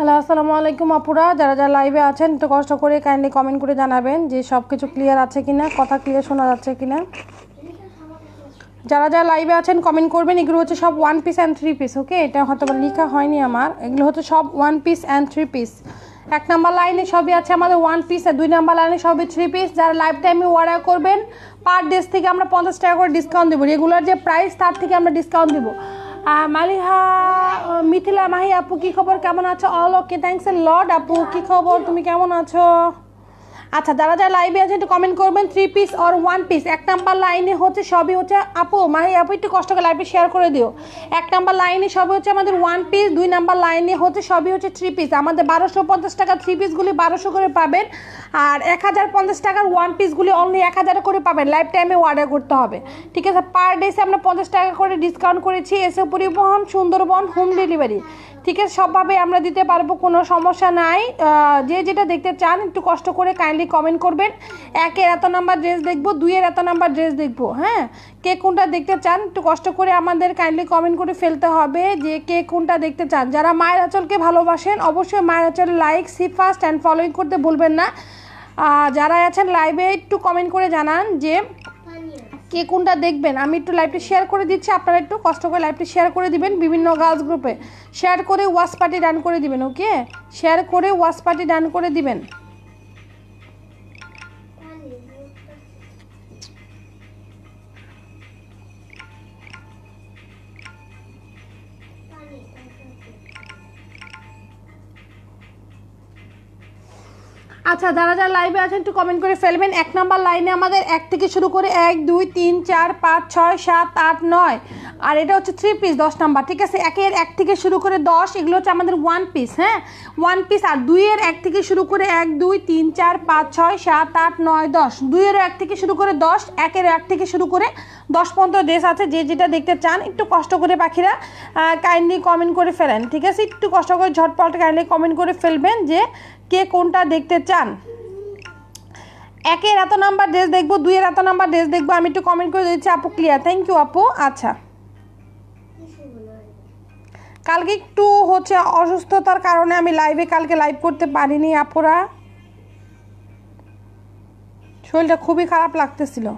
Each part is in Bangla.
হ্যালো, আসসালামু আলাইকুম আপুরা। যারা যারা লাইভে আছেন একটু কষ্ট করে কাইন্ডলি কমেন্ট করে জানাবেন যে সব কিছু ক্লিয়ার আছে কিনা, কথা ক্লিয়ার শোনা যাচ্ছে কিনা। যারা যারা লাইভে আছেন কমেন্ট করবেন। এগুলো হচ্ছে সব 1 পিস অ্যান্ড 3 পিস। ওকে, এটা হয়তো লেখা হয়নি আমার। এগুলো হচ্ছে সব 1 পিস অ্যান্ড 3 পিস। 1 নাম্বার লাইনে সবই আছে আমাদের 1 পিস, আর 2 নাম্বার লাইনে সবই 3 পিস। যারা লাইভ টাইমে অর্ডার করবেন পার ডেজ থেকে আমরা 50 টাকা করে ডিসকাউন্ট দেবো। রেগুলার যে প্রাইস তার থেকে আমরা ডিসকাউন্ট দেবো। মালিহা মিথিলা মাহি আপু কি খবর, কেমন আছো? অল ওকে, থ্যাংকস এ লট। আপু কি খবর, তুমি কেমন আছো? আচ্ছা, যারা যারা লাইভে আছে একটু কমেন্ট করবেন 3 পিস আর 1 পিস। 1 নাম্বার লাইনে হচ্ছে সবই হচ্ছে আপু মাহি আপু একটু কষ্ট করে লাইভে শেয়ার করে দিও। 1 নাম্বার লাইনে সবই হচ্ছে আমাদের 1 পিস, 2 নাম্বার লাইনে হচ্ছে সবই হচ্ছে 3 পিস। আমাদের 1250 টাকা 3 পিসগুলি 1200 করে পাবেন, আর 1050 টাকার 1 পিসগুলি অনলি 1000 করে পাবেন। লাইভ টাইমে অর্ডার করতে হবে, ঠিক আছে? পার ডেসে আমরা 50 টাকা করে ডিসকাউন্ট করেছি। এসে পরিবহন, সুন্দরবন, হোম ডেলিভারি, ঠিক আছে? সবভাবে আমরা দিতে পারবো, কোনো সমস্যা নাই। যে যেটা দেখতে চান একটু কষ্ট করে কাইন্ডলি কমেন্ট করবেন। 1-এর এত নাম্বার ড্রেস দেখবো, 2-এর এত নাম্বার ড্রেস দেখবো। হ্যাঁ, কে কোনটা দেখতে চান একটু কষ্ট করে আমাদের কাইন্ডলি কমেন্ট করে ফেলতে হবে যে কে কোনটা দেখতে চান। যারা মায়ের আঁচলকে ভালোবাসেন অবশ্যই Mayer Anchal like, see first and following করতে ভুলবেন না। যারা আছেন লাইভে একটু কমেন্ট করে জানান যে কে কোনটা দেখবেন। আমি একটু লাইভটি শেয়ার করে দিচ্ছি, আপনারা একটু কষ্ট করে লাইভটি শেয়ার করে দিবেন বিভিন্ন গার্লস গ্রুপে। শেয়ার করে ওয়াচ পার্টি ডান করে দিবেন। ওকে, শেয়ার করে ওয়াচ পার্টি ডান করে দিবেন। আচ্ছা, যারা যারা লাইভে আছেন একটু কমেন্ট করে ফেলবেন। 1 নাম্বার লাইনে আমাদের 1 থেকে শুরু করে 1 2 3 4 5 6 7 8 9, আর এটা হচ্ছে 3 পিস 10 নাম্বার, ঠিক আছে? 1-এর 1 থেকে শুরু করে 10 এগুলো হচ্ছে আমাদের 1 পিস। হ্যাঁ, 1 পিস। আর 2-এর 1 থেকে শুরু করে 1 2 3 4 5 6 7 8 9 10, 2-এর 1 থেকে শুরু করে 10, 1-এর 1 থেকে শুরু করে 10 পর্যন্ত ড্রেস আছে। যে যেটা দেখতে চান একটু কষ্ট করে পাখিরা কাইন্ডলি কমেন্ট করে ফেলেন, ঠিক আছে? একটু কষ্ট করে ঝটপট কাইন্ডলি কমেন্ট করে ফেলবেন যে কে কোনটা দেখতে চান। 1-এর এত নাম্বার ড্রেস দেখবো, 2-এর এত নাম্বার ড্রেস দেখবো। আমি একটু কমেন্ট করে দিচ্ছি আপু ক্লিয়ার, থ্যাংক ইউ আপু। আচ্ছা, কালকে একটু হচ্ছে অসুস্থতার কারণে আমি লাইভে কালকে লাইভ করতে পারিনি আপুরা, শরীরটা খুবই খারাপ লাগতেছিল।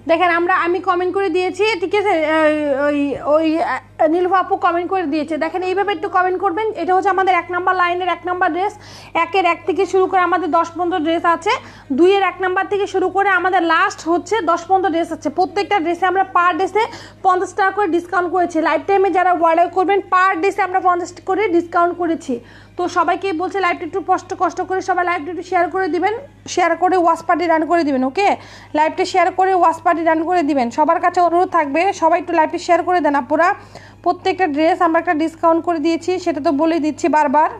দেখেন আমি কমেন্ট করে দিয়েছি, ঠিক আছে? ওই নীলু আপু কমেন্ট করে দিয়েছে। দেখেন এইভাবে একটু কমেন্ট করবেন। এটা হচ্ছে আমাদের 1 নাম্বার লাইনের 1 নাম্বার ড্রেস। 1-এর 1 থেকে শুরু করে আমাদের 10 পর্যন্ত ড্রেস আছে। 2-এর 1 নাম্বার থেকে শুরু করে আমাদের লাস্ট হচ্ছে 10 পর্যন্ত ড্রেস আছে। প্রত্যেকটা ড্রেসে আমরা পার ড্রেসে 50 টাকা করে ডিসকাউন্ট করেছি। লাইফ টাইমে যারা অর্ডার করবেন পার ড্রেসে আমরা 50 করে ডিসকাউন্ট করেছি। তো সবাইকে বলছে লাইভটা একটু কষ্ট করে সবাই লাইভটা একটু শেয়ার করে দিবেন, শেয়ার করে ওয়াচ পার্টি রান করে দিবেন। ওকে, লাইভটা শেয়ার করে ওয়াচ পার্টি রান করে দিবেন। সবার কাছে অনুরোধ থাকবে সবাই একটু লাইভটা শেয়ার করে দেন আপুরা। প্রত্যেকটা ড্রেস আমরা একটা ডিসকাউন্ট করে দিয়েছি, সেটা তো বলেই দিচ্ছি বারবার।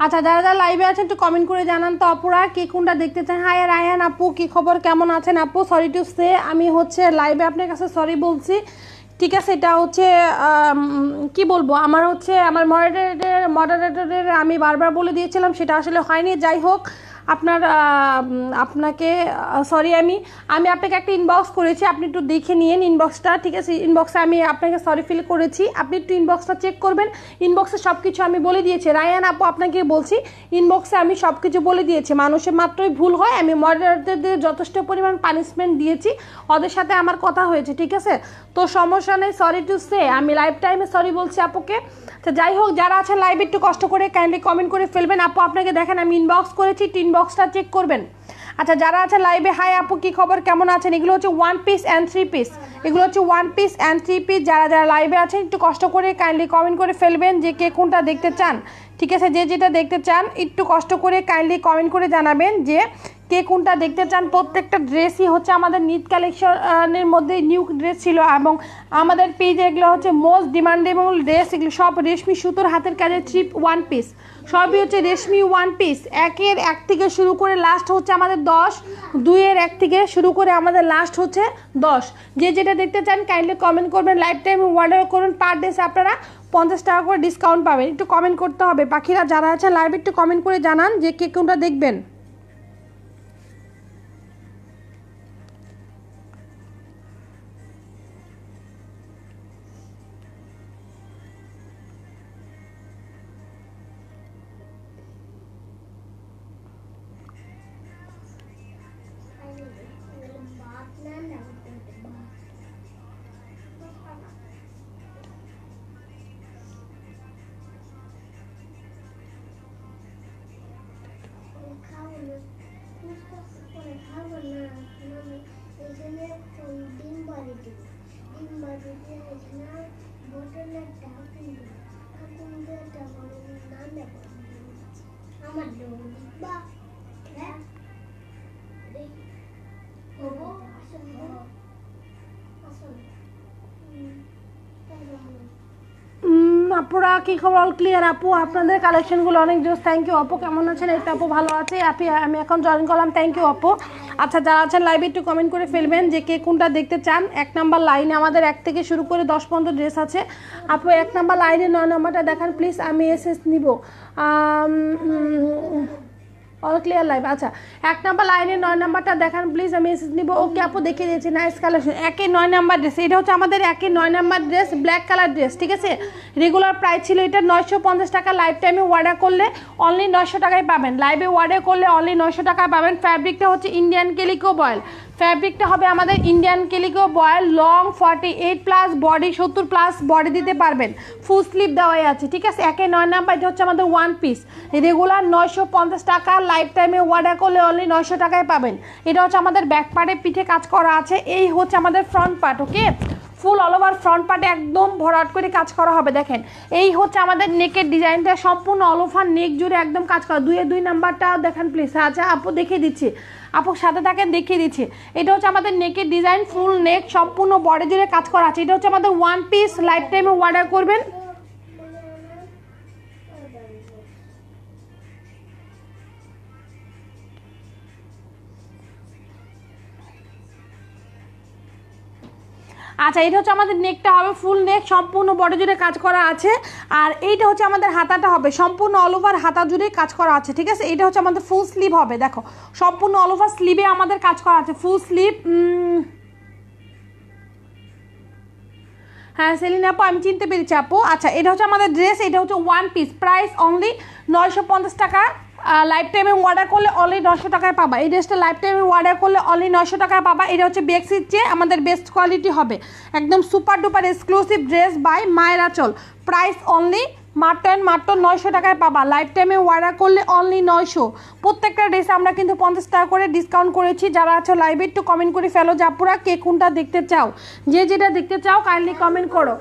আচ্ছা, যারা যারা লাইভে আছেন একটু কমেন্ট করে জানান তো আপুরা কে কোনটা দেখতে চান। হাই রায়হান আপু, কি খবর, কেমন আছেন আপু? সরি টু সে, আমি হচ্ছে লাইভে আপনার কাছে সরি বলছি, ঠিক আছে? এটা হচ্ছে কি বলবো, আমার হচ্ছে আমার মডারেটরের আমি বারবার বলে দিয়েছিলাম, সেটা আসলে হয়নি। যাই হোক, আপনাকে সরি। আমি আপনাকে একটা ইনবক্স করেছি, আপনি একটু দেখে নিন ইনবক্সটা, ঠিক আছে? ইনবক্সে আমি আপনাকে সরি ফিল করেছি, আপনি একটু ইনবক্সটা চেক করবেন। ইনবক্সে সব কিছু আমি বলে দিয়েছি। রায়ান আপু, আপনাকে বলছি ইনবক্সে আমি সব কিছু বলে দিয়েছি। মানুষের মাত্রই ভুল হয়, আমি মডারেটরদের যথেষ্ট পরিমাণ পানিশমেন্ট দিয়েছি, ওদের সাথে আমার কথা হয়েছে, ঠিক আছে? তো সমস্যা নেই, সরি টু সে, আমি লাইভ টাইমে সরি বলছি আপুকে। তো যাই হোক, যারা আছেন লাইভে একটু কষ্ট করে কাইন্ডলি কমেন্ট করে ফেলবেন। আপু আপনাকে দেখেন আমি ইনবক্স করেছি, ইনবক্সটা চেক করবেন। আচ্ছা, যারা আছেন লাইভে হাই আপু, কি খবর, কেমন আছেন? এগুলো হচ্ছে 1 পিস অ্যান্ড 3 পিস, এগুলো হচ্ছে 1 পিস অ্যান্ড 3 পিস। যারা যারা লাইভে আছেন একটু কষ্ট করে কাইন্ডলি কমেন্ট করে ফেলবেন যে কে কোনটা দেখতে চান, ঠিক আছে? যে যেটা দেখতে চান একটু কষ্ট করে কাইন্ডলি কমেন্ট করে জানাবেন যে কে কোনটা দেখতে চান। প্রত্যেকটা ড্রেসই হচ্ছে আমাদের নিট কালেকশনের মধ্যে নিউ ড্রেস ছিল, এবং আমাদের পেজে এগুলো হচ্ছে মোস্ট ডিমান্ডেবল ড্রেস। এগুলো সব রেশমি সুতোর হাতের কাজের থ্রি ওয়ান পিস, সবই হচ্ছে রেশমি ওয়ান পিস। একের এক থেকে শুরু করে লাস্ট হচ্ছে আমাদের 10, 2-এর 1 থেকে শুরু করে আমাদের লাস্ট হচ্ছে 10। যে যেটা দেখতে চান কাইন্ডলি কমেন্ট করবেন, লাইফ টাইম অর্ডার করুন। পার ড্রেস আপনারা 50 টাকা করে ডিসকাউন্ট পাবেন। একটু কমেন্ট করতে হবে পাখিরা যারা আছে লাইভ, একটু কমেন্ট করে জানান যে কে কোনটা দেখবেন। আপুরা কি খবর? অল ক্লিয়ার আপু, আপনাদের কালেকশনগুলো অনেক জোস। থ্যাংক ইউ আপু, কেমন আছেন? এই তো আপু ভালো আছে আপনি, আমি এখন জয়েন করলাম। থ্যাংক ইউ আপু। আচ্ছা যারা আছেন লাইভে একটু কমেন্ট করে ফেলবেন যে কে কোনটা দেখতে চান। 1 নাম্বার লাইনে আমাদের 1 থেকে শুরু করে 10 পর্যন্ত ড্রেস আছে। আপু 1 নাম্বার লাইনে 9 নাম্বারটা দেখান প্লিজ, আমি এসএস নিব। All clear live. আচ্ছা 1 নাম্বার লাইনে 9 নাম্বারটা দেখান প্লিজ, আমি এসএস নিব। ওকে আপু দেখিয়ে দিয়েছি, নাইস কালেকশন। 1-এ 9 নাম্বার ড্রেস, এটা হচ্ছে আমাদের 1-এ 9 number dress, black colour dress. ঠিক আছে, রেগুলার প্রাইস ছিল এটা 950 টাকা। লাইফ টাইমে অর্ডার করলে অনলি 900 টাকায় পাবেন। লাইভে অর্ডার করলে অনলি 900 টাকায় পাবেন। ফ্যাব্রিকটা হচ্ছে ইন্ডিয়ান ক্যালিকো বয়েল, ফ্যাব্রিকটা হবে আমাদের Indian calico voile. Long 48+ body 70+ body দিতে পারবেন। ফুল স্লিভ দেওয়াই আছে। ঠিক আছে, 1-এ 9 নাম্বার, এটা হচ্ছে আমাদের ওয়ান পিস, রেগুলার 950 টাকা। লাইফ টাইমে অর্ডার করলে অনলি 900 টাকায় পাবেন। এটা হচ্ছে আমাদের ব্যাক পার্টে পিঠে কাজ করা আছে। এই হচ্ছে আমাদের ফ্রন্ট পার্ট। ওকে, ফুল অল ওভার ফ্রন্ট পার্টে একদম ভরাট করে কাজ করা হবে। দেখেন এই হচ্ছে আমাদের নেকের ডিজাইনটা, সম্পূর্ণ অল ওভার নেক জুড়ে একদম কাজ করা। 2-এ 2 নাম্বারটা দেখেন প্লিজ। আচ্ছা আপু দেখিয়ে দিচ্ছি, আপু সাথে থাকেন দেখিয়ে দিচ্ছি। এটা হচ্ছে আমাদের নেকের ডিজাইন, ফুল নেক সম্পূর্ণ বডি জুড়ে কাজ করা আছে। এটা হচ্ছে আমাদের ওয়ান পিস। লাইফ টাইমে অর্ডার করবেন। আচ্ছা এটা হচ্ছে আমাদের নেকটা হবে ফুল নেক, সম্পূর্ণ বডি জুড়ে কাজ করা আছে। আর এইটা হচ্ছে আমাদের হাতাটা হবে সম্পূর্ণ অল ওভার হাতা জুড়ে কাজ করা আছে। ঠিক আছে, এটা হচ্ছে আমাদের ফুল স্লিভ হবে। দেখো সম্পূর্ণ অল ওভার স্লিভে আমাদের কাজ করা আছে, ফুল স্লিভ। হ্যাঁ সেলিনা আপু আমি চিনতে পেরেছি আপু। আচ্ছা এটা হচ্ছে আমাদের ড্রেস, এটা হচ্ছে ওয়ান পিস, প্রাইস অনলি 950 টাকা। লাইফ টাইমে অর্ডার করলে অনলি 900 টাকায় পাবা। এই ড্রেসটা লাইফ টাইমে অর্ডার করলে অনলি 900 টাকায় পাবা। এটা হচ্ছে বেক্সির চেয়ে আমাদের বেস্ট কোয়ালিটি হবে, একদম super duper exclusive dress by Mayer Anchal. Price only মাত্র 900 টাকায় পাবা। লাইফ টাইমে অর্ডার করলে অনলি 900। প্রত্যেকটা ড্রেসে আমরা কিন্তু 50 টাকা করে ডিসকাউন্ট করেছি। যারা আছো লাইভে একটু কমেন্ট করে ফেলো যে আপুরা কে কোনটা দেখতে চাও, যে যেটা দেখতে চাও কাইন্ডলি কমেন্ট করো।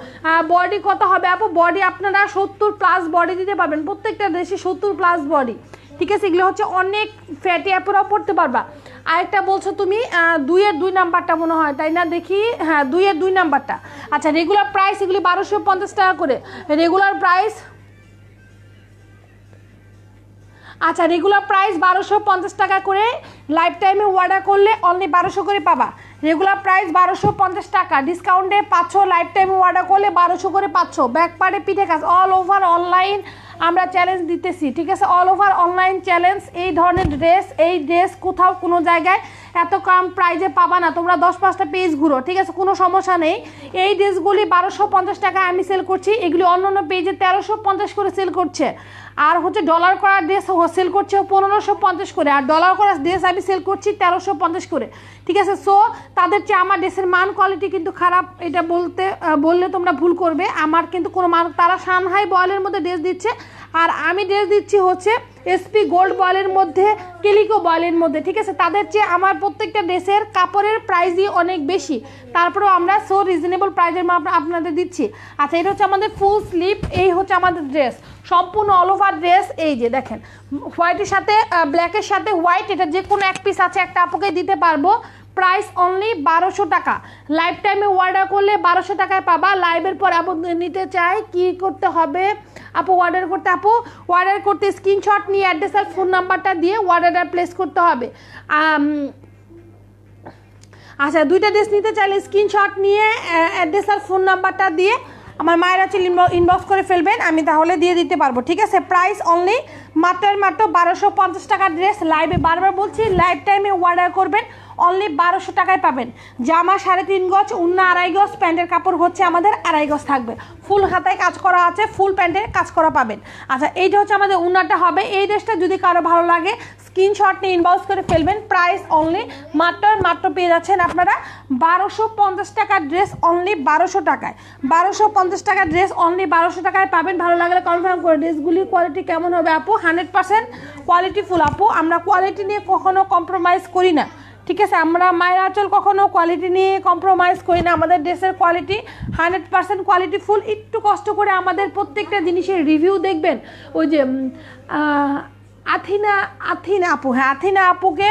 বডি কত হবে আপু? বডি আপনারা 70+ বডি দিতে পারবেন, প্রত্যেকটা ড্রেসে 70+ বডি। ঠিক আছে, এগুলো হচ্ছে অনেক ফ্যাটি আপুরাও পড়তে পারবা। আরেকটা বলছো তুমি 2-এর 2 নাম্বারটা মনে হয়, তাই না? দেখি, হ্যাঁ 2-এর 2 নাম্বারটা। আচ্ছা রেগুলার প্রাইস এগুলি 1250 টাকা করে রেগুলার প্রাইস। আচ্ছা রেগুলার প্রাইস 1250 টাকা করে। লাইফ টাইমে অর্ডার করলে অনলি 1200 করে পাবা। রেগুলার প্রাইস 1250 টাকা, ডিসকাউন্টে 500। লাইফ টাইমে অর্ডার করলে 1200 করে 500। ব্যাক পার্টে পিঠে কাজ, অল ওভার অনলাইন আমরা চ্যালেঞ্জ দিতেছি। ঠিক আছে, অল ওভার অনলাইন চ্যালেঞ্জ। এই ধরনের ড্রেস, এই ড্রেস কোথাও কোনো জায়গায় এত কম প্রাইজে পাবা না। তোমরা 10-5টা পেজ ঘুরো, ঠিক আছে, কোনো সমস্যা নেই। এই ড্রেসগুলি 1250 টাকায় আমি সেল করছি, এগুলি অন্য অন্য পেজে 1350 করে সেল করছে। আর হচ্ছে ডলার করা ড্রেস সেল করছে 1550 করে, আর ডলার করা ড্রেস আমি সেল করছি 1350 করে। ঠিক আছে, সো তাদের চেয়ে আমার ড্রেসের মান কোয়ালিটি কিন্তু খারাপ, এটা বললে তোমরা ভুল করবে। আমার কিন্তু কোনো মান, তারা সানহাই বয়েলের মধ্যে ড্রেস দিচ্ছে, আর আমি ড্রেস দিচ্ছি হচ্ছে এসপি গোল্ড বয়েলের মধ্যে, কেলিকো বয়েলের মধ্যে, ঠিক আছে। তাদের চেয়ে আমার প্রত্যেকটা ড্রেসের কাপড়ের প্রাইসই অনেক বেশি, তারপরেও আমরা সো রিজনেবল প্রাইসের আপনাদের দিচ্ছি। আচ্ছা, এটা হচ্ছে আমাদের ফুল স্লিভ, এই হচ্ছে আমাদের ড্রেস, সম্পূর্ণ অল ওভার ড্রেস। এই যে দেখেন, হোয়াইটের সাথে ব্ল্যাকের সাথে হোয়াইট, এটা যে কোনো এক পিস আছে, একটা আপুকে দিতে পারবো। প্রাইস অনলি 1200 টাকা। লাইফ টাইমে অর্ডার করলে 1200 টাকায় পাবা। লাইভের পর আপু নিতে চাই, কি করতে হবে আপু অর্ডার করতে? আপু অর্ডার করতে স্ক্রিনশট নিয়ে অ্যাড্রেস আর ফোন নাম্বারটা দিয়ে অর্ডারটা প্লেস করতে হবে। আচ্ছা, দুইটা ড্রেস নিতে চাইলে স্ক্রিনশট নিয়ে অ্যাড্রেস আর ফোন নাম্বারটা দিয়ে আমার মায়ের আছে ইনবক্স করে ফেলবেন, আমি তাহলে দিয়ে দিতে পারবো, ঠিক আছে। প্রাইস অনলি মাত্র 1250 টাকার ড্রেস। লাইভে বারবার বলছি, লাইভ টাইমে অর্ডার করবেন, অনলি 1200 টাকায় পাবেন। জামা 3.5 গজ, উন্না 2.5 গজ, প্যান্টের কাপড় হচ্ছে আমাদের 2.5 গজ থাকবে। ফুল হাতায় কাজ করা আছে, ফুল প্যান্টের কাজ করা পাবেন। আচ্ছা, এইটা হচ্ছে আমাদের উন্নাটা হবে। এই ড্রেসটা যদি কারো ভালো লাগে স্ক্রিনশট নিয়ে ইনবক্স করে ফেলবেন। প্রাইস অনলি মাত্র পেয়ে যাচ্ছেন আপনারা 1250 টাকার ড্রেস, অনলি 1200 টাকায়। 1250 টাকার ড্রেস অনলি 1200 টাকায় পাবেন। ভালো লাগলে কনফার্ম করে। ড্রেসগুলির কোয়ালিটি কেমন হবে আপু? 100% কোয়ালিটি ফুল আপু, আমরা কোয়ালিটি নিয়ে কখনো কম্প্রোমাইজ করি না, ঠিক আছে। আমরা মায়ের আঁচল কখনো কোয়ালিটি নিয়ে কম্প্রোমাইজ করি না। আমাদের ড্রেসের কোয়ালিটি 100% কোয়ালিটি ফুল। একটু কষ্ট করে আমাদের প্রত্যেকটা জিনিসের রিভিউ দেখবেন। ওই যে আথিনা আপু, হ্যাঁ আথিনা আপুকে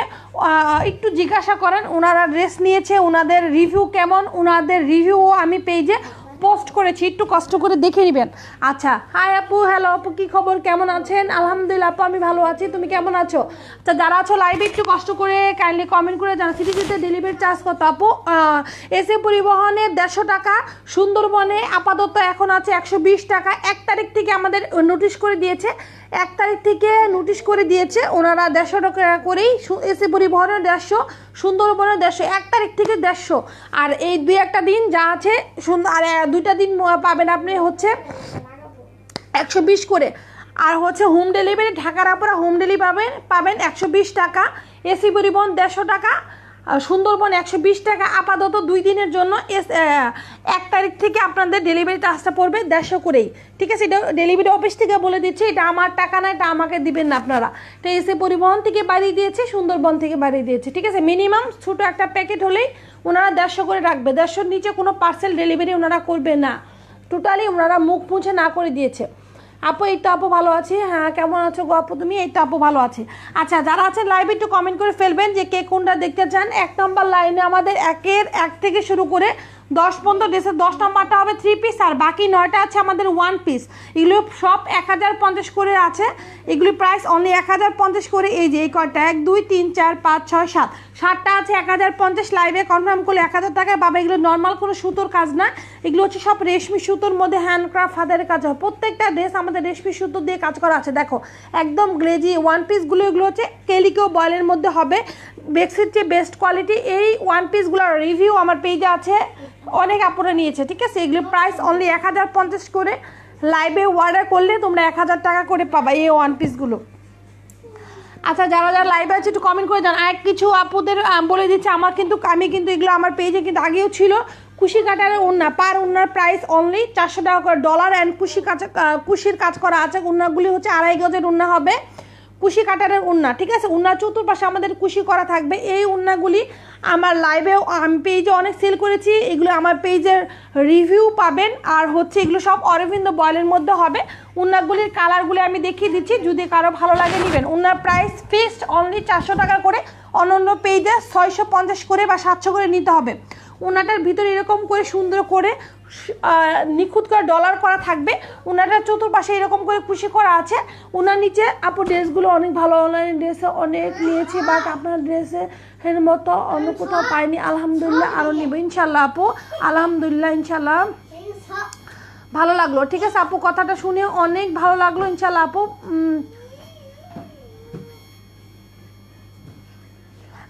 একটু জিজ্ঞাসা করেন, ওনারা ড্রেস নিয়েছে, ওনাদের রিভিউ কেমন, ওনাদের রিভিউও আমি পেজে পোস্ট করেছি, একটু কষ্ট করে দেখে নেবেন। আচ্ছা, হাই আপু, হ্যালো আপু, কী খবর, কেমন আছেন? আলহামদুলিল্লাহ আপু, আমি ভালো আছি, তুমি কেমন আছো? আচ্ছা, যারা আছো লাইভে একটু কষ্ট করে কাইন্ডলি কমেন্ট করে জানান সিটিতে ডেলিভারি চার্জ কত আপু? এসে পরিবহনে 150 টাকা, সুন্দরবনে আপাতত এখন আছে 120 টাকা। 1 তারিখ থেকে আমাদের নোটিশ করে দিয়েছে, 1 তারিখ থেকে নোটিশ করে দিয়েছে ওনারা 150 টাকা করেই। এসে পরিবহনে 150, সুন্দরবনে 150, 1 তারিখ থেকে 150। আর এই 2-1টা দিন যা আছে আর 2টা দিন পাবেন আপনি হচ্ছে 120 করে। আর হচ্ছে হোম ডেলিভারি, ঢাকার আপনারা হোম ডেলিভারি পাবেন 120 টাকা। এসি পরিবহন 150 টাকা, সুন্দরবন 120 টাকা। আপাতত 2 দিনের জন্য 1 তারিখ থেকে আপনাদের ডেলিভারি চার্জটা পড়বে 150 করেই, ঠিক আছে। এটা ডেলিভারি অফিস থেকে বলে দিচ্ছে, এটা আমার টাকা না, এটা আমাকে দিবেন না আপনারা। এটা এসে পরিবহন থেকে বাড়িয়ে দিয়েছে, সুন্দরবন থেকে বাড়িয়ে দিয়েছে, ঠিক আছে। মিনিমাম ছোটো একটা প্যাকেট হলেই ওনারা 150 করে রাখবে। 150-র নিচে কোনো পার্সেল ডেলিভারি ওনারা করবে না, টোটালি ওনারা মুখ মুছে না করে দিয়েছে। আপু এই তো আপু ভালো আছি, হ্যাঁ কেমন আছো গো আপু তুমি? এই তো আপু ভালো আছে। আচ্ছা, যারা আছেন লাইভে একটু কমেন্ট করে ফেলবেন যে কে কোনটা দেখতে চান। 1 নম্বর লাইনে আমাদের 1 থেকে শুরু করে 10 পর্যন্ত ড্রেসের 10 নম্বরটা হবে 3 পিস, আর বাকি 9টা আছে আমাদের 1 পিস। এগুলো সব 1050 করে আছে, এগুলি প্রাইস অনলি 1050 করে। এই যে এই কয়টা 1 2 3 4 5 6 7, 7টা আছে 1050। লাইভে কনফার্ম করলে 1000 টাকায় পাবে। এগুলো নর্মাল কোনো সুতোর কাজ না, এগুলো হচ্ছে সব রেশমি সুতোর মধ্যে হ্যান্ডক্রাফট হাতের কাজ হয়। প্রত্যেকটা ড্রেস আমাদের রেশমি সুতো দিয়ে কাজ করা আছে। দেখো একদম গ্লেজি 1 পিসগুলো, এগুলো হচ্ছে কেলিকো বয়েলের মধ্যে হবে, বেক্সির চেয়ে বেস্ট কোয়ালিটি। এই 1 পিসগুলোর রিভিউ আমার পেজে আছে, অনেক আপুরা নিয়েছে, ঠিক আছে। এগুলো প্রাইস অনলি 1050 করে। লাইভে অর্ডার করলে তোমরা 1000 টাকা করে পাবা এই 1 পিসগুলো। আচ্ছা, যারা যারা লাইভে আছে একটু কমেন্ট করে জান। আর কিছু আপুদের বলে দিচ্ছে, আমি কিন্তু এগুলো আমার পেজে কিন্তু আগেও ছিল। কুশি কাটারের ওড়না, পার ওড়নার প্রাইস অনলি 400 টাকা করে। ডলার অ্যান্ড কুশির কাজ করা আছে। ওড়নাগুলি হচ্ছে 2.5 গজের ওড়না হবে, কুশি কাটারের ওড়না, ঠিক আছে। ওড়নার চতুর্পাশে আমাদের কুশি করা থাকবে। এই ওড়নাগুলি আমার লাইভেও আমি পেজে অনেক সেল করেছি, এগুলো আমার পেজের রিভিউ পাবেন। আর হচ্ছে এগুলো সব অরবিন্দ বয়েলের মধ্যে হবে। ওড়নাগুলির কালারগুলি আমি দেখিয়ে দিচ্ছি, যদি কারো ভালো লাগে নেবেন। ওড়নার প্রাইস ফিক্সড অনলি 400 টাকা করে, অন্যান্য পেজে 650 করে বা 700 করে নিতে হবে। ওনাটার ভিতরে এরকম করে সুন্দর করে নিখুঁত করে ডলার করা থাকবে। ওনাটার চতুর্পাশে এরকম করে কুশি করা আছে। ওনার নিচে আপু ড্রেসগুলো অনেক ভালো, অনলাইন ড্রেসে অনেক নিয়েছি, বাট আপনার ড্রেসের মতো অন্য কোথাও পাইনি। আলহামদুলিল্লাহ, আরও নেব ইনশাল্লাহ আপু, আলহামদুলিল্লাহ ইনশাল্লাহ। ভালো লাগলো, ঠিক আছে আপু, কথাটা শুনে অনেক ভালো লাগলো ইনশাল্লাহ আপু।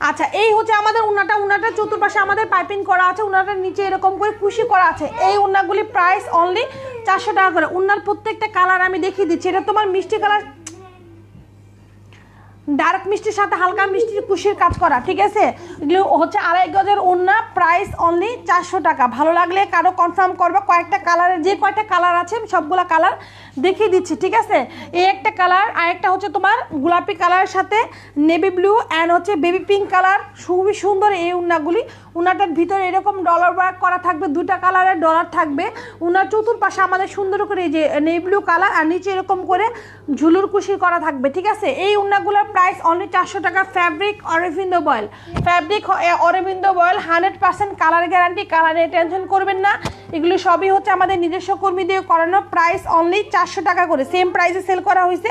আচ্ছা, এই হচ্ছে আমাদের উন্নাটার চতুর্পাশে আমাদের পাইপিং করা আছে। উন্নাটার নিচে এরকম করে কুশি করা আছে। এই উন্নাগুলি প্রাইস অনলি 400 টাকা করে। উন্নার প্রত্যেকটা কালার আমি দেখিয়ে দিচ্ছি। এটা তোমার মিষ্টি কালার, ডার্ক মিষ্টির সাথে হালকা মিষ্টির কুশির কাজ করা, ঠিক আছে। এগুলো হচ্ছে 2.5 গজের ওড়না, প্রাইস অনলি 400 টাকা। ভালো লাগলে কারো কনফার্ম করবে। কয়েকটা কালারের, যে কয়টা কালার আছে সবগুলা কালার দেখিয়ে দিচ্ছি, ঠিক আছে। এই একটা কালার, আর একটা হচ্ছে তোমার গোলাপি কালারের সাথে নেভি ব্লু অ্যান্ড হচ্ছে বেবি পিঙ্ক কালার। খুবই সুন্দর এই ওড়নাগুলি। ওনাটার ভিতরে এরকম ডলার ওয়ার্ক করা থাকবে, 2টা কালারের ডলার থাকবে। ওনার চতুর্পাশে আমাদের সুন্দর করে এই যে নেভি ব্লু কালার, আর নিচে এরকম করে ঝুলুর কুশি করা থাকবে, ঠিক আছে। এই ওড়নাগুলোর প্রাইস অনলি 400 টাকা। Fabric Aurobindo voile, fabric Aurobindo voile, 100% colour guarantee, colour নিয়ে টেনশন করবেন না। এগুলো সবই হচ্ছে আমাদের নিজস্ব কর্মী দিয়ে করানো। প্রাইস অনলি 400 টাকা করে, সেম প্রাইসে সেল করা হয়েছে।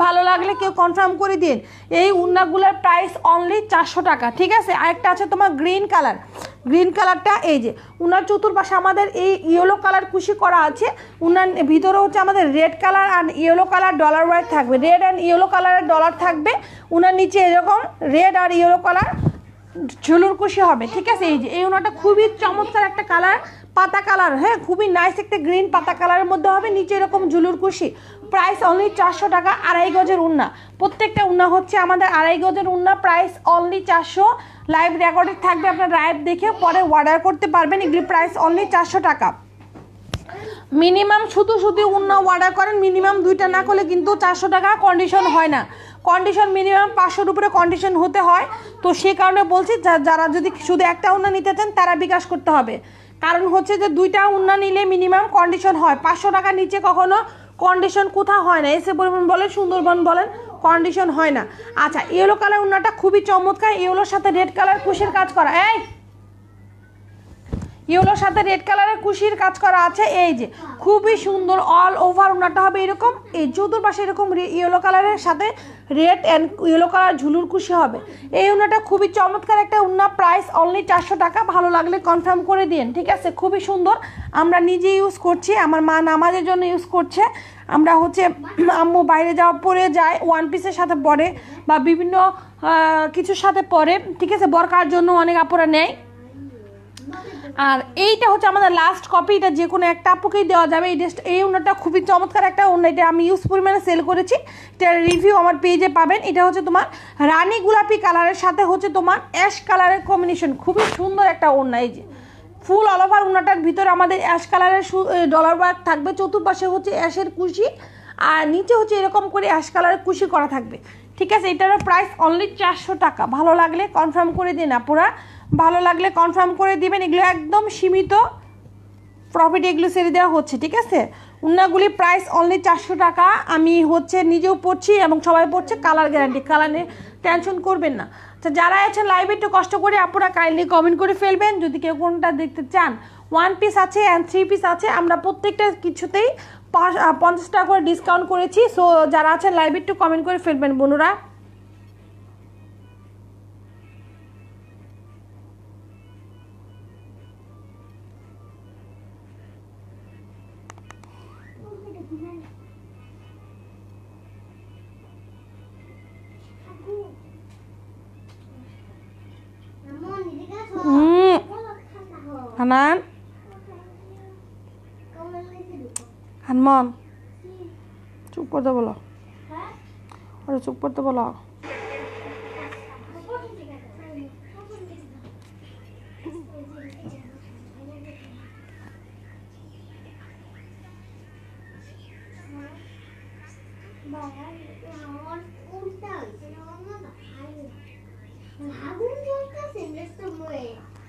ভালো লাগলে কেউ কনফার্ম করে দিন। এই ওড়নাগুলোর প্রাইস অনলি 400 টাকা, ঠিক আছে। আরেকটা আছে তোমার গ্রিন কালার। গ্রিন কালারটা এই যে উনার চতুর্পাশে আমাদের এই ইয়েলো কালার কুশি করা আছে। উনার ভিতরে হচ্ছে আমাদের রেড কালার আর ইয়েলো কালার ডলার ওয়ার্ক থাকবে, রেড অ্যান্ড ইয়েলো কালারের ডলার থাকবে। উনার নিচে এরকম রেড আর ইয়েলো কালার ঝুলুর কুশি হবে, ঠিক আছে। এই যে এই ওনাটা খুবই চমৎকার একটা কালার, পাতা কালার, হ্যাঁ খুবই নাইস একটা গ্রিন পাতা কালারের মধ্যে হবে। নিচে এরকম ঝুলুর কুশি। প্রাইস অনলি 400 টাকা। 2.5 গজের ওড়না, প্রত্যেকটা ওড়না হচ্ছে আমাদের 2.5 গজের ওড়না। Price only 400। লাইভ রেকর্ডেড থাকবে, আপনার লাইভ দেখে পরে অর্ডার করতে পারবেন। এগুলি প্রাইস অনলি 400 টাকা। মিনিমাম শুধু ওড়না অর্ডার করেন, মিনিমাম 2টা না করলে কিন্তু 400 টাকা কন্ডিশন হয় না। কন্ডিশন মিনিমাম 500-র উপরে কন্ডিশন হতে হয়। তো সেই কারণে বলছি যারা যদি শুধু একটা ওড়না নিতে চান তারা বিকাশ করতে হবে। কারণ হচ্ছে যে 2টা ওড়না নিলে মিনিমাম কন্ডিশন হয়, 500 টাকার নিচে কখনো কন্ডিশন কোথাও হয় না। এসে পরিমাণ বলেন, সুন্দরবন বলেন, কন্ডিশন হয় না। আচ্ছা, ইয়েলো কালার ওড়নাটা খুবই চমৎকার। ইয়েলোর সাথে রেড কালার কুশির কাজ করা, এই ইয়েলোর সাথে রেড কালারের কুশির কাজ করা আছে। এই যে খুবই সুন্দর অল ওভার ওড়নাটা হবে এরকম। এই চতুর্পাশে এরকম ইয়েলো কালারের সাথে রেড অ্যান্ড ইয়েলো কালার ঝুলুর কুশি হবে। এই ওড়নাটা খুবই চমৎকার একটা ওড়না। প্রাইস অনলি 400 টাকা। ভালো লাগলে কনফার্ম করে দিন, ঠিক আছে। খুবই সুন্দর, আমরা নিজে ইউজ করছি, আমার মা নামাজের জন্য ইউজ করছে। আমরা হচ্ছে আম্মু বাইরে যাওয়া পরে যায়, ওয়ান পিসের সাথে পরে বা বিভিন্ন কিছুর সাথে পরে, ঠিক আছে। বরকার জন্য অনেক আপুরা নেয়। আর এইটা হচ্ছে আমাদের লাস্ট কপি, এটা যে কোনো একটা আপুকেই দেওয়া যাবে। এই ড্রেসটা, এই ওড়নাটা খুবই চমৎকার একটা ওড়না। এটা আমি ইউজ পরিমাণে সেল করেছি, এটার রিভিউ আমার পেজে পাবেন। এটা হচ্ছে তোমার রানী গোলাপি কালারের সাথে হচ্ছে তোমার অ্যাশ কালারের কম্বিনেশন, খুবই সুন্দর একটা ওড়না। এই যে ফুল অল ওভার ওড়নাটার ভিতরে আমাদের অ্যাশ কালারের ডলার ওয়ার্ক থাকবে, চতুর্পাশে হচ্ছে অ্যাশের কুশি, আর নিচে হচ্ছে এরকম করে অ্যাশ কালারের কুশি করা থাকবে, ঠিক আছে। এটারও প্রাইস অনলি 400 টাকা। ভালো লাগলে কনফার্ম করে দিন আপুরা, ভালো লাগলে কনফার্ম করে দিবেন। এগুলো একদম সীমিত প্রফিট, এগুলো ছেড়ে দেওয়া হচ্ছে, ঠিক আছে। ওড়নাগুলি প্রাইস অনলি 400 টাকা। আমি হচ্ছে নিজেও পড়ছি এবং সবাই পড়ছে, কালার গ্যারান্টি, কালার নিয়ে টেনশন করবেন না। তো যারা আছেন লাইভে একটু কষ্ট করে আপনারা কাইন্ডলি কমেন্ট করে ফেলবেন যদি কেউ কোনটা দেখতে চান। 1 পিস আছে অ্যান্ড 3 পিস আছে, আমরা প্রত্যেকটা কিছুতেই 50 টাকা করে ডিসকাউন্ট করেছি। সো যারা আছেন লাইভে একটু কমেন্ট করে ফেলবেন বন্ধুরা। হানান, হানমন চুপ করতে বলো, ওরা চুপ করতে বলো।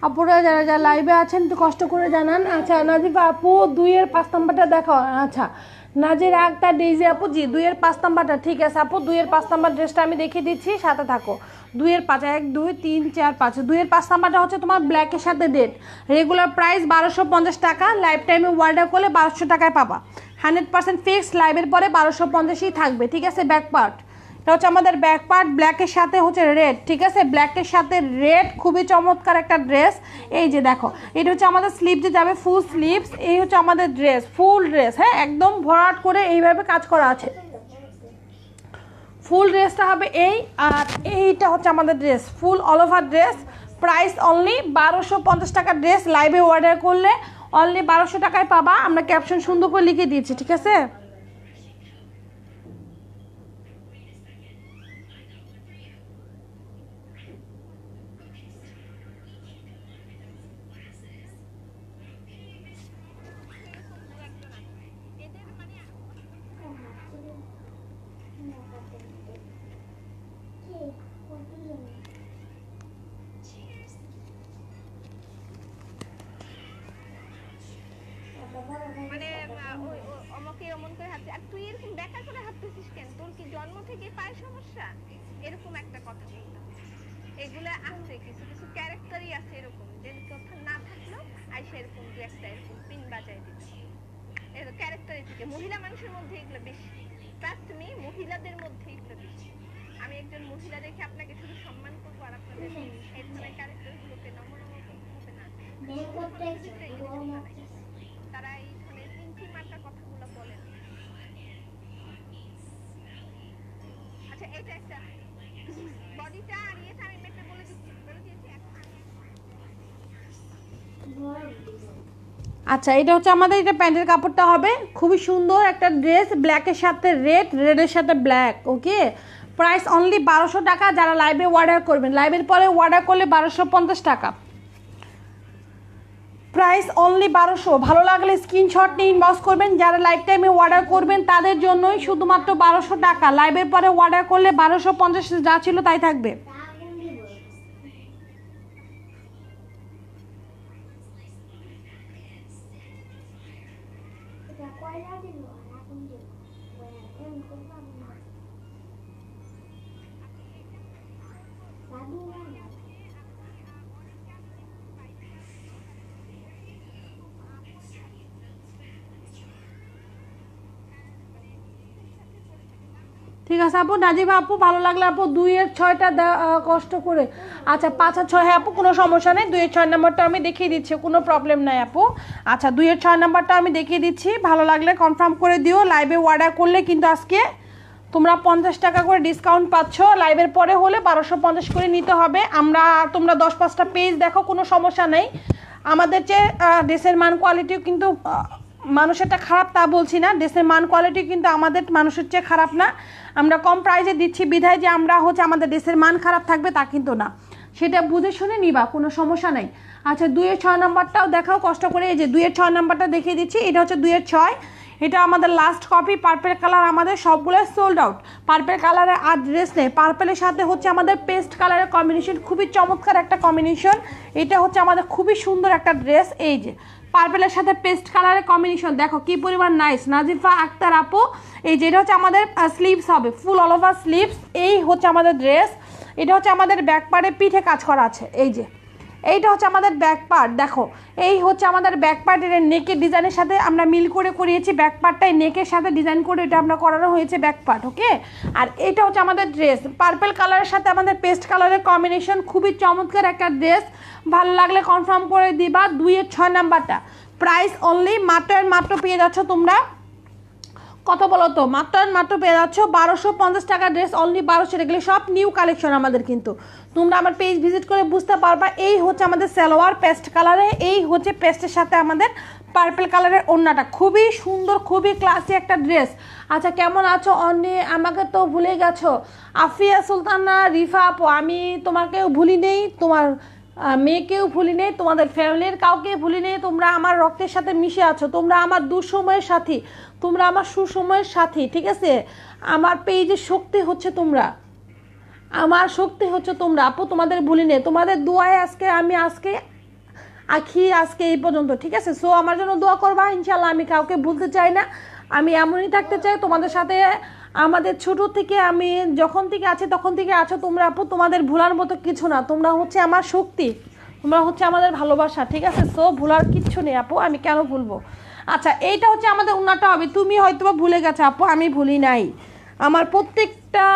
আপুরা যারা যারা লাইভে আছেন একটু কষ্ট করে জানান। আচ্ছা নাজিফা আপু 2-এর 5 নাম্বারটা দেখাও। আচ্ছা নাজির আক্তার ডেইজি আপু, জি 2-এর 5 নাম্বারটা, ঠিক আছে আপু। 2-এর 5 নাম্বার ড্রেসটা আমি দেখিয়ে দিচ্ছি, সাথে থাকো। 2-এর 5, 1 2 3 4 5, 2-এর 5 নাম্বারটা হচ্ছে তোমার ব্ল্যাকের সাথে রেড। রেগুলার প্রাইস 1250 টাকা, লাইফ টাইমে অর্ডার করলে 1200 টাকায় পাবা। 100% ফিক্স, লাইভের পরে 1250ই থাকবে, ঠিক আছে। ব্যাক পার্ট, এটা হচ্ছে আমাদের ব্যাক পার্ট, ব্ল্যাকের সাথে হচ্ছে রেড, ঠিক আছে। ব্ল্যাকের সাথে রেড, খুবই চমৎকার একটা ড্রেস। এই যে দেখো, এটা হচ্ছে আমাদের স্লিভসে যাবে, ফুল স্লিভস। এই হচ্ছে আমাদের ড্রেস, ফুল ড্রেস, হ্যাঁ একদম ভরাট করে এইভাবে কাজ করা আছে। ফুল ড্রেসটা হবে এই, আর এইটা হচ্ছে আমাদের ড্রেস, ফুল all over dress. Price only 1250 টাকা ড্রেস, লাইভে অর্ডার করলে অনলি 1200 টাকায় পাবা। আমরা ক্যাপশন সুন্দর করে লিখে দিয়েছি, ঠিক আছে। মানে আমাকে অমন করে হাঁটতে, আর তুই এরকম বেকার করে হাঁটতেছিস কেন? তোর কি জন্ম থেকে পায়ের সমস্যা? এরকম একটা কথা বলতাম। এগুলো আছে, কিছু কিছু ক্যারেক্টারই আছে এরকম, যে কথা না থাকলেও আইসা এরকম দু একটা এরকম পিন বাজায় দিতে হবে। এর ক্যারেক্টারই থেকে মহিলা মানুষের মধ্যে এগুলো বেশি। ট্রাস্ট মি, মহিলাদের মধ্যে এগুলো বেশি। আমি একজন মহিলা দেখে আপনাকে শুধু সম্মান করবো, আর আপনাদের এই ধরনের ক্যারেক্টারগুলোকে নমনম করতে হবে না। তারা এই ধরনের তিনটি মার্কা কথাগুলো বলেন। আচ্ছা, এটা একটা বডিটা আর ইয়েটা আমি মেপে বলে দিয়েছি আচ্ছা, এটা হচ্ছে আমাদের, এটা প্যান্টের কাপড়টা হবে খুবই সুন্দর একটা ড্রেস, ব্ল্যাকের সাথে রেড, রেডের সাথে ব্ল্যাক। ওকে, প্রাইস অনলি 1200 টাকা। যারা লাইভে অর্ডার করবেন, লাইভের পরে অর্ডার করলে 1250 টাকা, প্রাইস অনলি 1200। ভালো লাগলে স্ক্রিনশট নিয়ে ইনবক্স করবেন। যারা লাইভ টাইমে অর্ডার করবেন তাদের জন্যই শুধুমাত্র 1200 টাকা। লাইভের পরে অর্ডার করলে 1250 যা ছিল তাই থাকবে। ঠিক আছে আপু, নাজিবা আপু ভালো লাগলে আপু 2-এর 6টা কষ্ট করে। আচ্ছা 5 আর 6, হ্যাঁ আপু কোনো সমস্যা নেই, 2-এর 6 নাম্বারটা আমি দেখিয়ে দিচ্ছি, কোনো প্রবলেম নাই আপু। আচ্ছা 2-এর 6 নাম্বারটা আমি দেখিয়ে দিচ্ছি, ভালো লাগলে কনফার্ম করে দিও। লাইভে অর্ডার করলে কিন্তু আজকে তোমরা 50 টাকা করে ডিসকাউন্ট পাচ্ছ, লাইভের পরে হলে 1250 করে নিতে হবে। আমরা, তোমরা 10-5টা পেজ দেখো, কোনো সমস্যা নেই। আমাদের যে ড্রেসের মান কোয়ালিটিও কিন্তু মানুষেরটা খারাপ তা বলছি না, ড্রেসের মান কোয়ালিটি কিন্তু আমাদের মানুষের চেয়ে খারাপ না। আমরা কম প্রাইসে দিচ্ছি বিধায় যে আমরা হচ্ছে আমাদের ড্রেসের মান খারাপ থাকবে তা কিন্তু না, সেটা বুঝে শুনে নিবা, কোনো সমস্যা নাই। আচ্ছা 2-এর 6 নাম্বারটাও দেখাও কষ্ট করে। এই যে 2-এর 6 নাম্বারটা দেখিয়ে দিচ্ছি, এটা হচ্ছে 2-এর 6, এটা আমাদের লাস্ট কপি। পার্পেল কালার আমাদের সবগুলো সোল্ড আউট। পার্পেল কালারের আর ড্রেস নেই, পার্পেলের সাথে হচ্ছে আমাদের পেস্ট কালারের কম্বিনেশন, খুবই চমৎকার একটা কম্বিনেশন। এটা হচ্ছে আমাদের খুবই সুন্দর একটা ড্রেস। এই যে পার্পেলের সাথে পেস্ট কালারের কম্বিনেশন দেখো কি পরিমাণ নাইস। নাজিফা আক্তার আপু, এই যেটা হচ্ছে আমাদের স্লিভস হবে, ফুল অল ওভার স্লিভস। এই হচ্ছে আমাদের ড্রেস। এটা হচ্ছে আমাদের ব্যাক পার্টে পিঠে কাজ করা আছে। এই যে এইটা হচ্ছে আমাদের ব্যাক পার্ট, দেখো এই হচ্ছে আমাদের ব্যাক পার্ট। এর নেকের ডিজাইনের সাথে আমরা মিল করে করিয়েছি, ব্যাক পার্টটাই নেকের সাথে ডিজাইন করে এটা আমরা করানো হয়েছে ব্যাক পার্ট। ওকে, আর এটা হচ্ছে আমাদের ড্রেস, পার্পল কালারের সাথে আমাদের পেস্ট কালারের কম্বিনেশন, খুবই চমৎকার একটা ড্রেস। ভালো লাগলে কনফার্ম করে দিবা। 2-এর 6 নাম্বারটা প্রাইস অনলি মাত্র পেয়ে যাচ্ছ তোমরা, কত বলো তো, মাত্র পেয়ে যাচ্ছ 1250 টাকা ড্রেস, অনলি 1200। এগুলো সব নিউ কালেকশন আমাদের, কিন্তু তোমরা আমার পেজ ভিজিট করে বুঝতে পারবা। এই হচ্ছে আমাদের সালোয়ার পেস্ট কালারে, এই হচ্ছে পেস্টের সাথে আমাদের পার্পল কালারের ওড়নাটা, খুবই সুন্দর, খুবই ক্লাসি একটা ড্রেস। আচ্ছা কেমন আছো অন্যে, আমাকে তো ভুলে গেছো। আফিয়া সুলতানা, রিফা আপু, আমি তোমাকেও ভুলি নেই, তোমার মেয়েকেও ভুলি নেই, তোমাদের ফ্যামিলির কাউকে ভুলি নেই। তোমরা আমার রক্তের সাথে মিশে আছো, তোমরা আমার দুঃসময়ের সাথী, তোমরা আমার সুসময়ের সাথী। ঠিক আছে, আমার পেজের শক্তি হচ্ছে তোমরা, আমার শক্তি হচ্ছে তোমরা আপু, তোমাদের ভুলি নেই। তোমাদের দোয়ায় আজকে আমি আজকে এই পর্যন্ত। ঠিক আছে, সো আমার জন্য দোয়া করবা ইনশাল্লাহ। আমি কাউকে ভুলতে চাই না, আমি এমনই থাকতে চাই তোমাদের সাথে। আমাদের ছোট থেকে, আমি যখন থেকে আছি তখন থেকে আছো তোমরা আপু, তোমাদের ভোলার মতো কিছু না, তোমরা হচ্ছে আমার শক্তি, তোমরা হচ্ছে আমাদের ভালোবাসা। ঠিক আছে, সো ভোলার কিচ্ছু নেই আপু, আমি কেন ভুলবো। আচ্ছা এইটা হচ্ছে আমাদের উন্নতটা হবে, তুমি হয়তো বা ভুলে গেছো আপু, আমি ভুলি নাই। আমার প্রত্যেকটা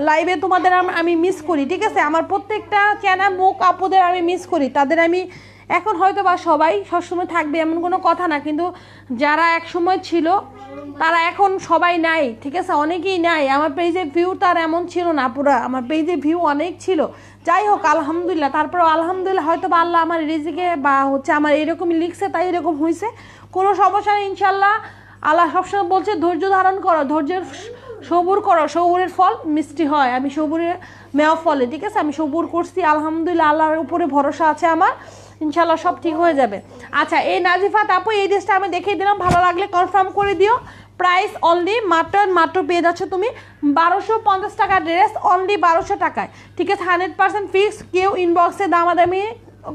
লাইভে তোমাদের আমি মিস করি। ঠিক আছে, আমার প্রত্যেকটা চেনা মুখ আপুদের আমি মিস করি, তাদের আমি এখন হয়তো বা সবাই সবসময় থাকবে এমন কোনো কথা না, কিন্তু যারা এক সময় ছিল তারা এখন সবাই নাই। ঠিক আছে, অনেকেই নাই। আমার পেজে ভিউ তার এমন ছিল না পুরা, আমার পেজে ভিউ অনেক ছিল। যাই হোক আলহামদুলিল্লাহ, তারপরে আলহামদুলিল্লাহ হয়তো বা আল্লাহ আমার রিজিকে বা হচ্ছে আমার এরকমই লিখছে তাই এরকম হয়েছে, কোনো সমস্যা নেই ইনশাল্লাহ। আল্লাহ সবসময় বলছে ধৈর্য ধারণ করো, ধৈর্যের সবুর করো, সবুরের ফল মিষ্টি হয়। আমি সবুরের মেয়া ফলে, ঠিক আছে, আমি সবুর করছি আলহামদুলিল্লাহ, আল্লাহর উপরে ভরসা আছে আমার, ইনশাল্লাহ সব ঠিক হয়ে যাবে। আচ্ছা এই নাজিফাত আপু, এই ড্রেসটা আমি দেখিয়ে দিলাম, ভালো লাগলে কনফার্ম করে দিও। প্রাইস অনলি মাত্র পেয়ে যাচ্ছ তুমি 1250 টাকা ড্রেস, অনলি 1200 টাকায়। ঠিক আছে, 100% ফিক্স, কেউ ইনবক্সে দামাদামি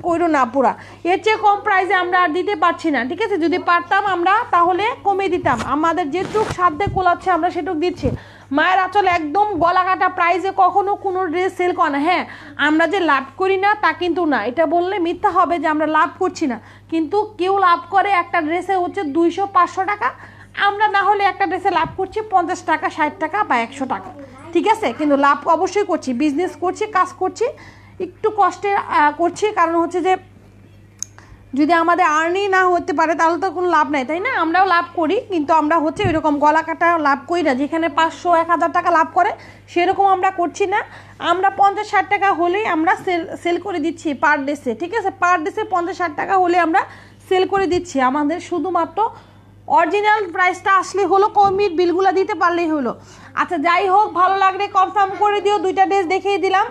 কইরো না পুরা, এর চেয়ে কম প্রাইসে আমরা আর দিতে পারছি না, ঠিক আছে? যদি পারতাম আমরা তাহলে কমিয়ে দিতাম, আমাদের যেটুক সাধ্যে কোলাচ্ছে আমরা সেটুক দিচ্ছি। মায়ের আঁচল একদম গলা কাটা প্রাইসে কখনো কোনো ড্রেস সেল করে না। হ্যাঁ, আমরা যে লাভ করি না তা কিন্তু না, এটা বললে মিথ্যা হবে যে আমরা লাভ করছি না, কিন্তু কেউ লাভ করে একটা ড্রেসে হচ্ছে 200-500 টাকা, আমরা না হলে একটা ড্রেসে লাভ করছি 50 টাকা, 60 টাকা বা 100 টাকা, ঠিক আছে? কিন্তু লাভ অবশ্যই করছি, বিজনেস করছি, কাজ করছি, একটু কষ্টে করছি, কারণ হচ্ছে যে যদি আমাদের আর্নই না হতে পারে তাহলে তো কোনো লাভ নাই, তাই না? আমরাও লাভ করি, কিন্তু আমরা হচ্ছে এরকম গলা কাটা লাভ করি না, যেখানে 500-1000 টাকা লাভ করে সেরকম আমরা করছি না। আমরা 50-60 টাকা হলেই আমরা সেল করে দিচ্ছি পার ডেসে, ঠিক আছে? পার ডেসে 50-60 টাকা হলে আমরা সেল করে দিচ্ছি। আমাদের শুধুমাত্র অরিজিনাল প্রাইসটা আসলে হলো, কমিট বিলগুলো দিতে পারলেই হলো। আচ্ছা যাই হোক, ভালো লাগলে কনফার্ম করে দিও, দুইটা ড্রেস দেখিয়ে দিলাম,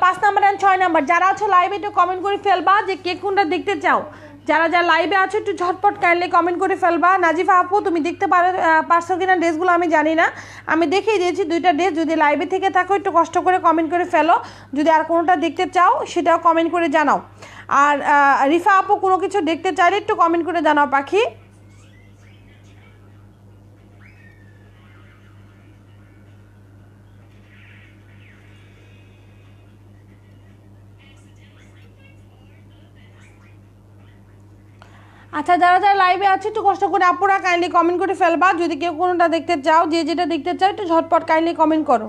5 নাম্বার অ্যান্ড 6 নাম্বার। যারা আছো লাইভে একটু কমেন্ট করে ফেলবা যে কে কোনটা দেখতে চাও, যারা যারা লাইভে আছো একটু ঝটপট কাইন্ডলি কমেন্ট করে ফেলবা। নাজিফা আপু তুমি দেখতে পারছো কিনা ড্রেসগুলো আমি জানি না, আমি দেখিয়ে দিয়েছি দুইটা ড্রেস, যদি লাইভে থেকে থাকো একটু কষ্ট করে কমেন্ট করে ফেলো, যদি আর কোনোটা দেখতে চাও সেটাও কমেন্ট করে জানাও। আর রিফা আপু কোনো কিছু দেখতে চাইলে একটু কমেন্ট করে জানাও পাখি। আচ্ছা যারা যারা লাইভে আছে একটু কষ্ট করে আপুরা কাইন্ডলি কমেন্ট করে ফেলবা, যদি কেউ কোনোটা দেখতে চাও, যে যেটা দেখতে চাও একটু ঝটপট কাইন্ডলি কমেন্ট করো।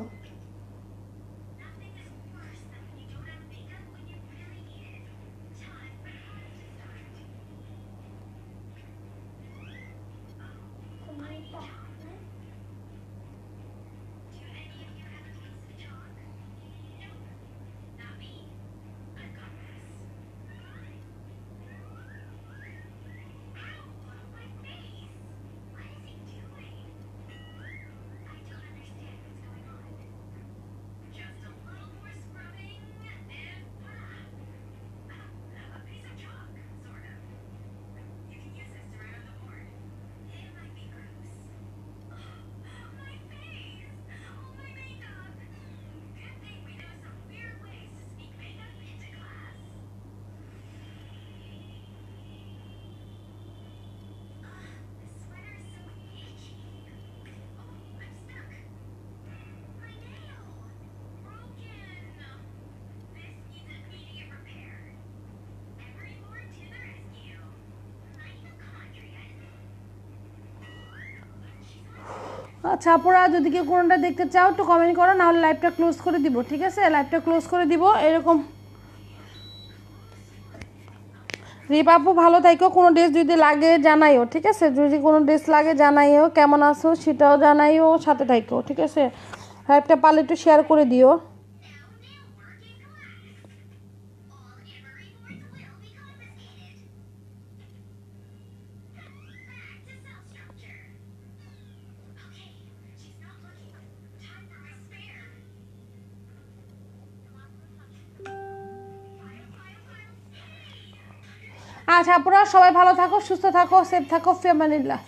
আচ্ছা আপুরা যদি কেউ কোনোটা দেখতে চাও একটু কমেন্ট করো, নাহলে লাইভটা ক্লোজ করে দিব, ঠিক আছে? লাইভটা ক্লোজ করে দিব। এরকম রিপ আপু ভালো থাকো, কোনো ড্রেস যদি লাগে জানাইও, ঠিক আছে? যদি কোনো ড্রেস লাগে জানাইও, কেমন আছো সেটাও জানাইও, সাথে থাকো, ঠিক আছে? লাইভটা পারলে একটু শেয়ার করে দিও। আচ্ছা আপুরা সবাই ভালো থাকো, সুস্থ থাকো, সেফ থাকো, ফি আমানিল্লাহ।